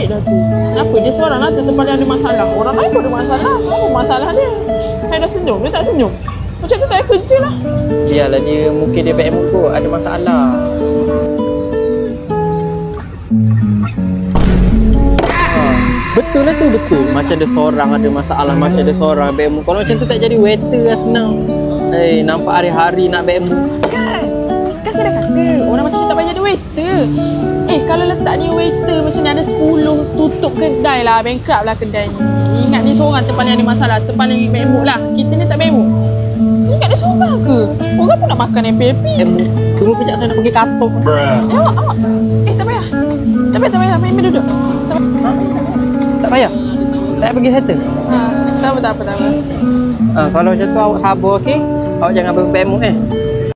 dah tu. Kenapa dia seorang lah tempat yang ada masalah? Orang lain pun ada masalah. Apa masalah dia? Saya dah senyum, dia tak senyum. Macam tu tak kerja lah. Iyalah dia, mungkin dia baik muka ada masalah. Betul lah tu, betul. Macam ada seorang ada masalah, macam ada seorang baik muka. Kalau macam tu tak jadi waiter lah senang. Nampak hari-hari nak baik muka. Kan saya dah kata, orang macam kita tak payah jadi waiter. Kalau letak ni waiter macam ni ada 10, tutup kedai lah, bankrupt lah kedai ni. Ingat dia seorang tempat yang ada masalah, tempat yang baik muka lah. Kita ni tak baik muka. Ingat dia seorang ke? Orang pun nak makan happy-happy. Tunggu kejap saya nak pergi kantor. Awak. Tak payah. Tak payah. Main duduk. Tak payah? Tak payah pergi settle? Tak apa. Kalau macam tu awak sabar, okey? Awak jangan berbaik muka